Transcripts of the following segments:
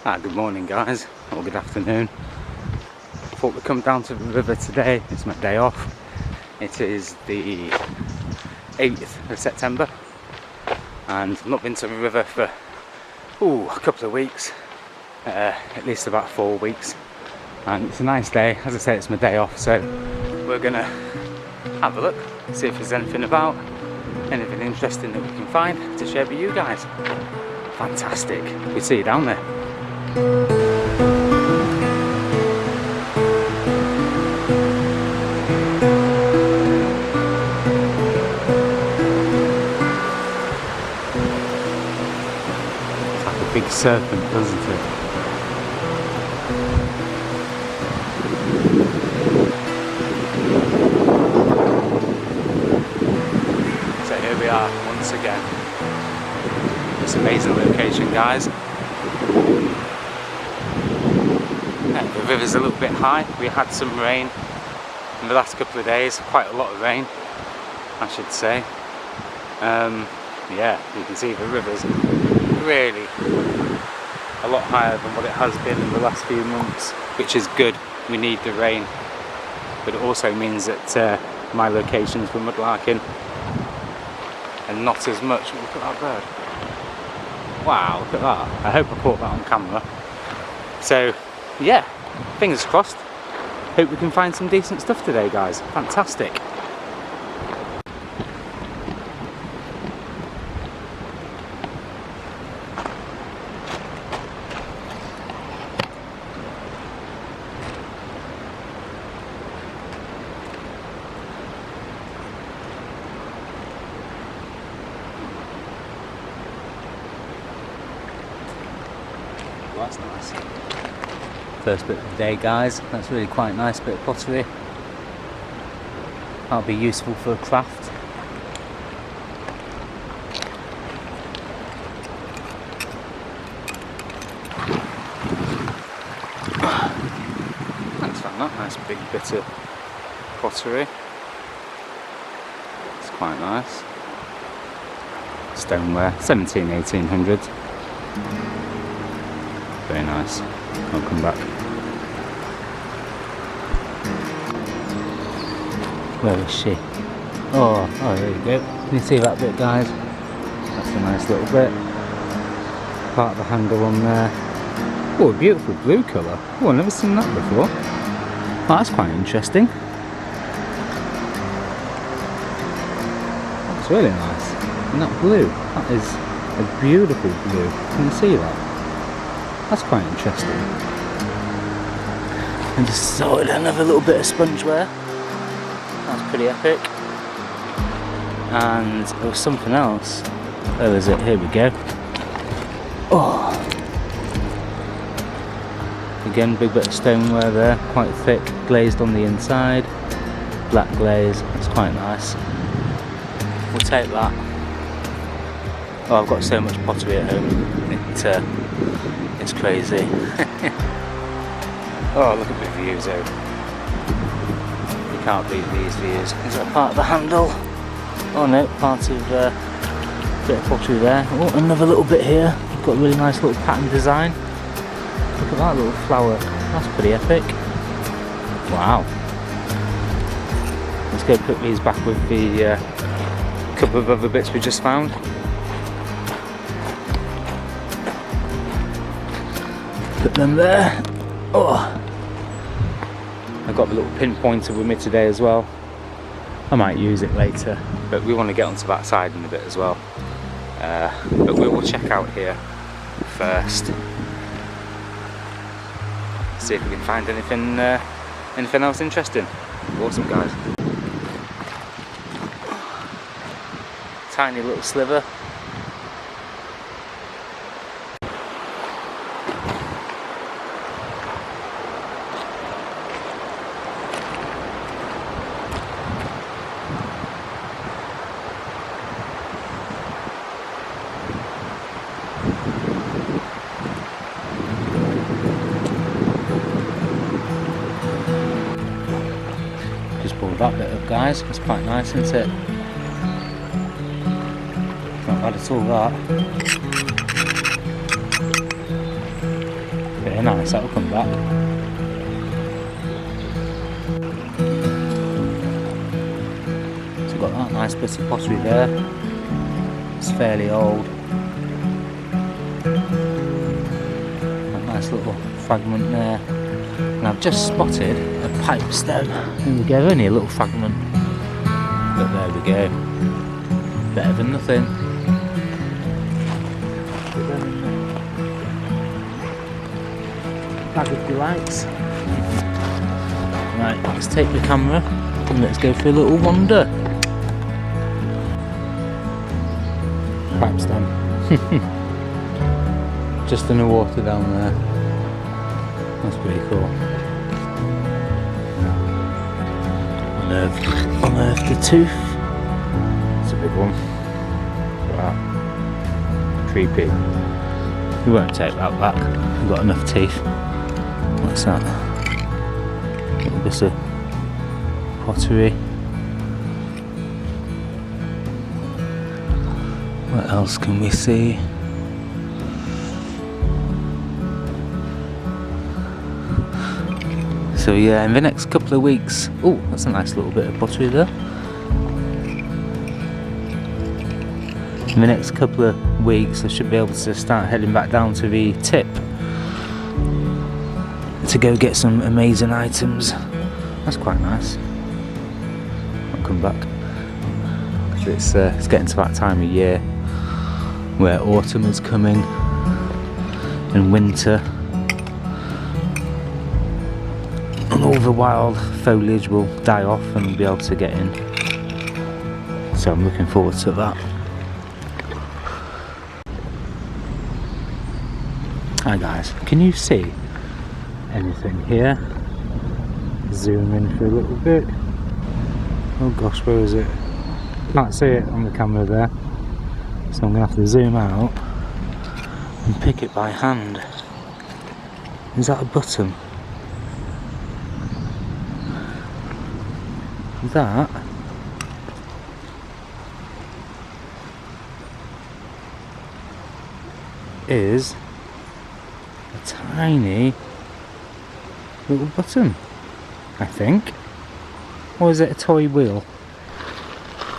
Good morning guys, or good afternoon. I thought we'd come down to the river today. It's my day off. It is the 8th of September and I've not been to the river for a couple of weeks, at least about 4 weeks, and it's a nice day. As I say, it's my day off, so we're gonna have a look, see if there's anything anything interesting that we can find to share with you guys. Fantastic. We'll see you down there. It's like a big serpent, doesn't it? So here we are once again. This amazing location, guys. The river's a little bit high. We had some rain in the last couple of days, quite a lot of rain, I should say. Yeah, you can see the river's really a lot higher than what it has been in the last few months, which is good. We need the rain, but it also means that my locations for mudlarking and not as much. Look at that bird. Wow, look at that. I hope I caught that on camera. So yeah, fingers crossed. Hope we can find some decent stuff today, guys. Fantastic. Well, that's nice. First bit of the day, guys. That's really quite nice bit of pottery. That'll be useful for a craft. Thanks for that. Nice big bit of pottery. It's quite nice. Stoneware, 1800s. Very nice. I'll come back. Where is she? Oh, there you go. Can you see that bit, guys? That's a nice little bit. Part of the handle on there. Oh, a beautiful blue colour. Oh, I've never seen that before. Oh, that's quite interesting. That's really nice. And that blue, that is a beautiful blue. Can you see that? That's quite interesting. And just sorted another little bit of spongeware. That's pretty epic. And there was something else. Where is it? Here we go. Oh! Again, big bit of stoneware there, quite thick, glazed on the inside. Black glaze, it's quite nice. We'll take that. Oh, I've got so much pottery at home. It's crazy. Oh, look at the views though. You can't beat these views. Is that part of the handle? Oh no, part of bit of pottery there. Oh, another little bit here. Got a really nice little pattern design. Look at that little flower. That's pretty epic. Wow. Let's go put these back with the couple of other bits we just found. Put them there. Oh, I got the little pinpointer with me today as well. I might use it later, but we want to get onto that side in a bit as well. But we will check out here first. See if we can find anything else interesting. Awesome, guys. Tiny little sliver. That bit up, guys. It's quite nice, isn't it? Not bad at all, that. nice, that'll come back. So we've got that nice bit of pottery there. It's fairly old. That nice little fragment there. And I've just spotted a pipe stem. There we go, only a little fragment. But there we go. Better than nothing. Bag of delights. Right, let's take the camera and let's go for a little wander. Pipe stem. Just in the water down there. That's pretty cool. Unearthed the tooth. It's a big one. Wow. Creepy. We won't take that back. We've got enough teeth. What's that? A little bit of pottery. What else can we see? So yeah, in the next couple of weeks, oh, that's a nice little bit of pottery there. In the next couple of weeks I should be able to start heading back down to the tip to go get some amazing items. That's quite nice. I'll come back. It's getting to that time of year where autumn is coming and winter. And all the wild foliage will die off and we'll be able to get in. So I'm looking forward to that. Hi guys, can you see anything here? Zoom in for a little bit. Oh gosh, where is it? Can't see it on the camera there. So I'm going to have to zoom out and pick it by hand. Is that a button? That is a tiny little button, I think. Or is it a toy wheel?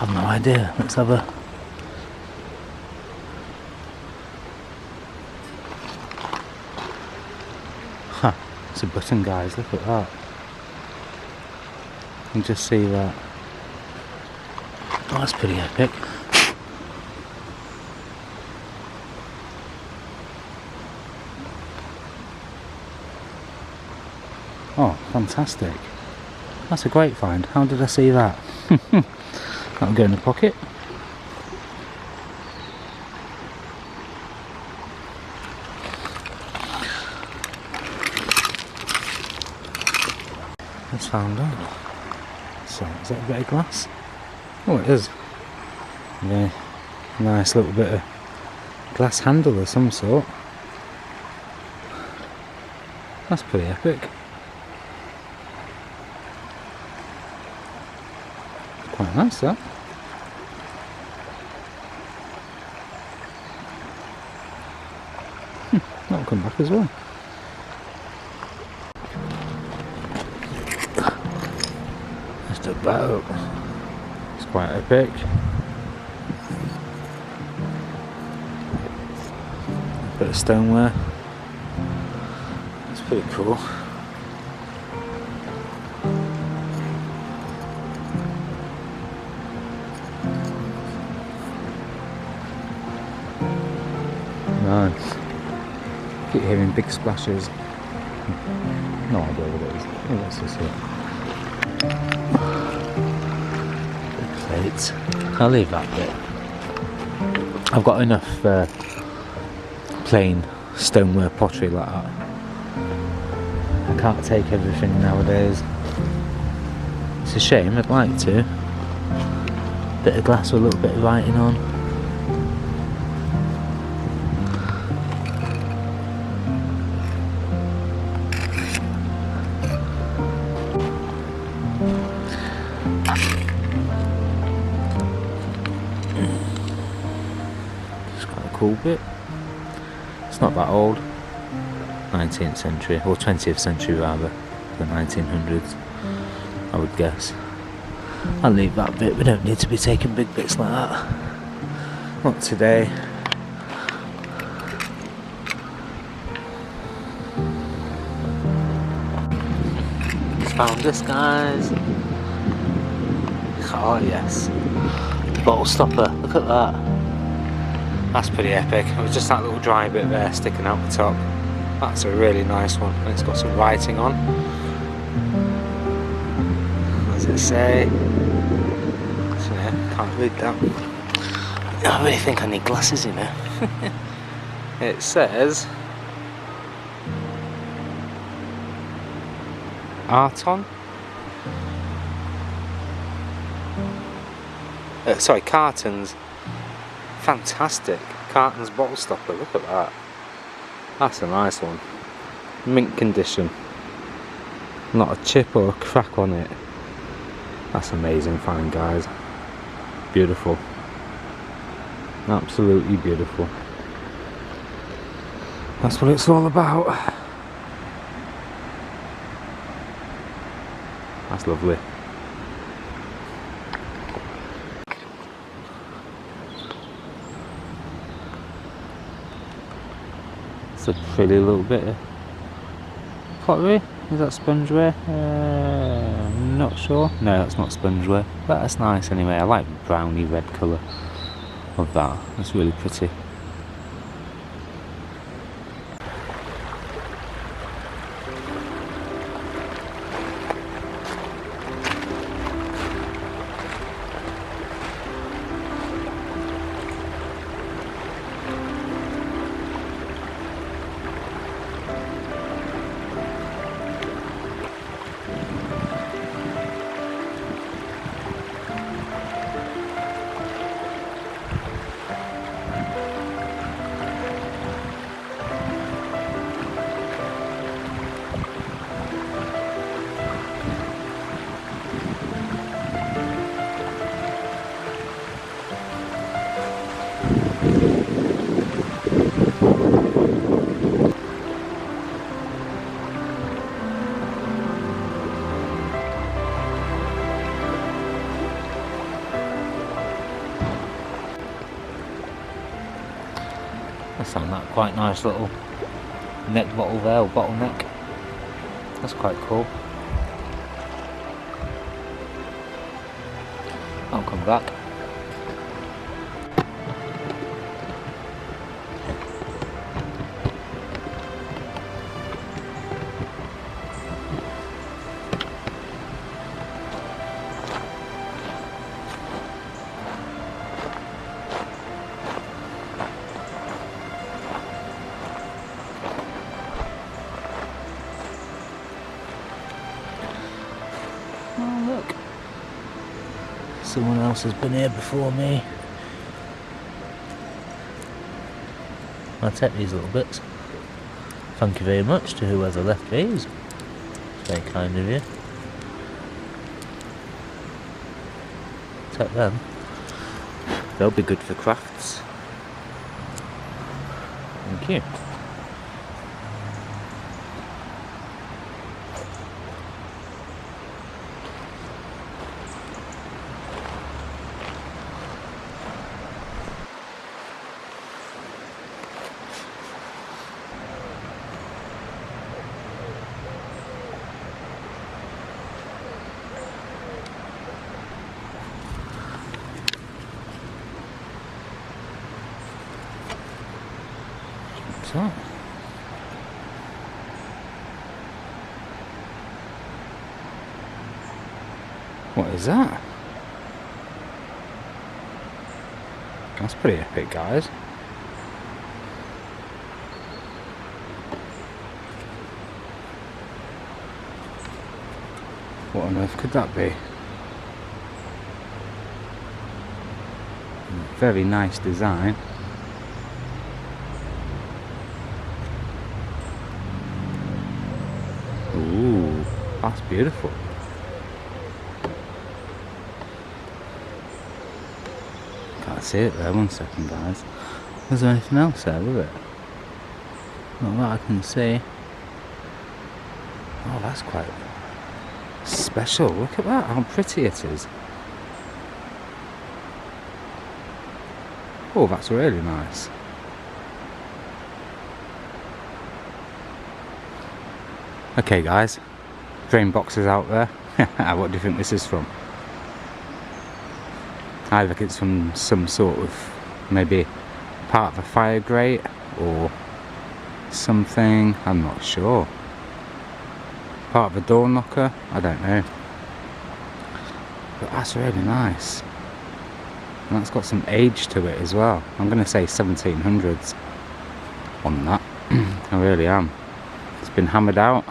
I've no idea. Let's have a... Huh, it's a button, guys, look at that. You can just see that. Oh, that's pretty epic. Oh, fantastic. That's a great find. How did I see that? That'll go in the pocket. Let's find out. So, is that a bit of glass? Oh, it is. Yeah, nice little bit of glass handle of some sort. That's pretty epic. Quite nice, that. That'll come back as well. Just about. It's quite epic. A bit of stoneware. It's pretty cool. Nice. Keep hearing big splashes. No idea what it is. Oh, what's this here? Big plates. I'll leave that bit. I've got enough plain stoneware pottery like that. I can't take everything nowadays. It's a shame, I'd like to. Bit of glass with a little bit of writing on. It's quite a cool bit. It's not that old. 19th century, or 20th century rather, the 1900s, I would guess. I'll leave that bit, we don't need to be taking big bits like that. Not today. Just found this, guys. Oh yes, bottle stopper, look at that. That's pretty epic. It was just that little dry bit there sticking out the top. That's a really nice one, and it's got some writing on. What does it say? So, yeah, can't read that. I really think I need glasses, you know. It says Arton. Sorry, cartons. Fantastic. Cartons bottle stopper, look at that. That's a nice one. Mint condition. Not a chip or a crack on it. That's amazing find, guys. Beautiful. Absolutely beautiful. That's what it's all about. That's lovely. It's a pretty little bit of pottery. Is that spongeware? Not sure. No, that's not spongeware. But that's nice anyway. I like the browny red colour of that. It's really pretty. I found that quite nice little neck bottle there, or bottleneck. That's quite cool. I'll come back. Oh look, someone else has been here before me. I'll take these little bits. Thank you very much to whoever left these. It's very kind of you. Take them. They'll be good for crafts. Thank you. What's that? What is that? That's pretty epic, guys. What on earth could that be? Very nice design. Ooh, that's beautiful. Can't see it there, one second guys. Is there anything else there with it? Not that I can see. Oh, that's quite special. Look at that, how pretty it is. Oh, that's really nice. Okay guys, drain boxes out there. What do you think this is from? I think it's from some sort of, maybe part of a fire grate or something, I'm not sure. Part of a door knocker, I don't know. But that's really nice. And that's got some age to it as well. I'm going to say 1700s on that. I really am. It's been hammered out.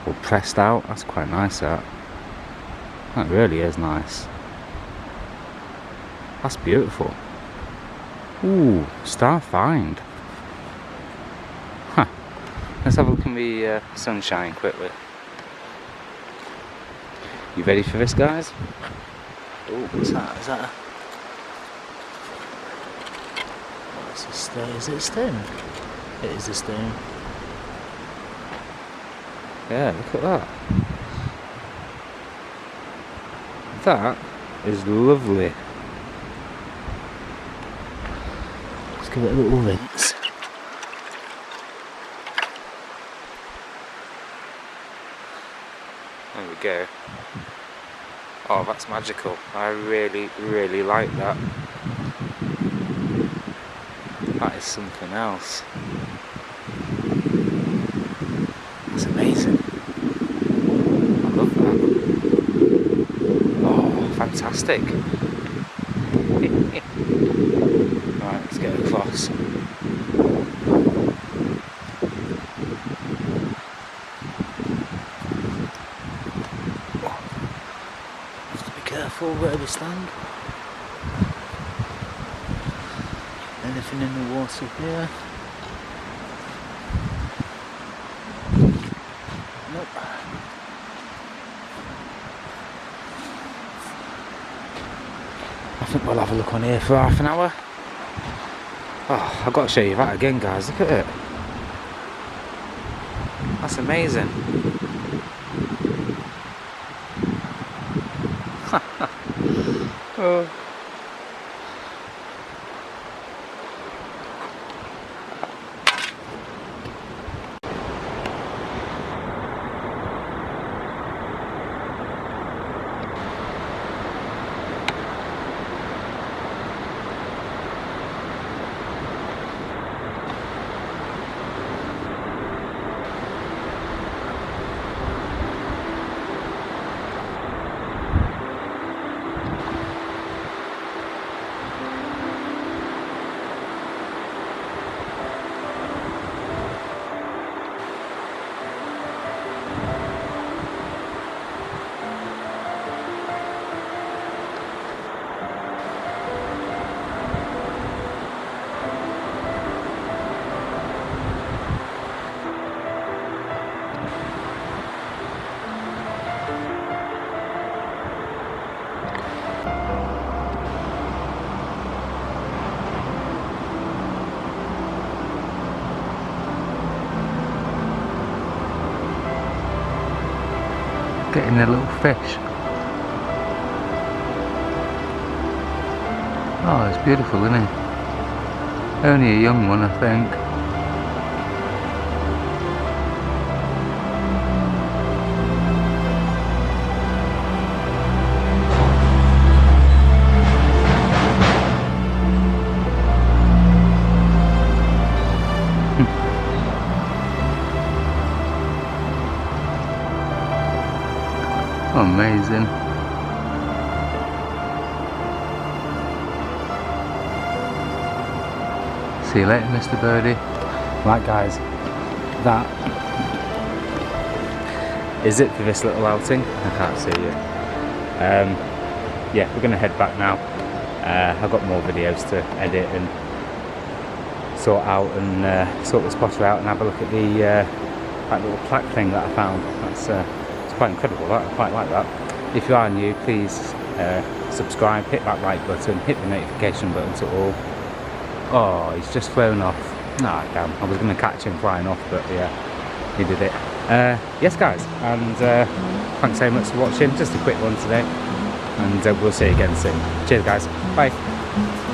Or pressed out. That's quite nice, that. That really is nice. That's beautiful. Ooh, star find. Huh. Let's have a look in the sunshine quickly. You ready for this, guys? Oh, what's that? Is that a... What's a stone? Is it a stone? It is a stone. Yeah, look at that. That is lovely. Let's give it a little rinse. There we go. Oh, that's magical. I really, really like that. That is something else. That's amazing. I love that. Oh, fantastic. Right, let's get across. Have to be careful where we stand. Anything in the water here? Nope. I think we'll have a look on here for half an hour. Oh, I've got to show you that again, guys. Look at it. That's amazing. Oh. Getting the little fish. Oh, it's beautiful, isn't it? Only a young one, I think. Amazing. See you later, Mr. Birdie. Right guys, that is it for this little outing. I can't see you. Yeah, we're going to head back now. I've got more videos to edit and sort out and sort the spotter out and have a look at the that little plaque thing that I found. That's it's quite incredible. That I quite like that. If you are new, please subscribe, hit that like button, hit the notification button to all. Oh, he's just flown off. Ah, damn, I was going to catch him flying off, but yeah, he did it. Yes, guys, and thanks so much for watching. Just a quick one today, and we'll see you again soon. Cheers, guys. Bye.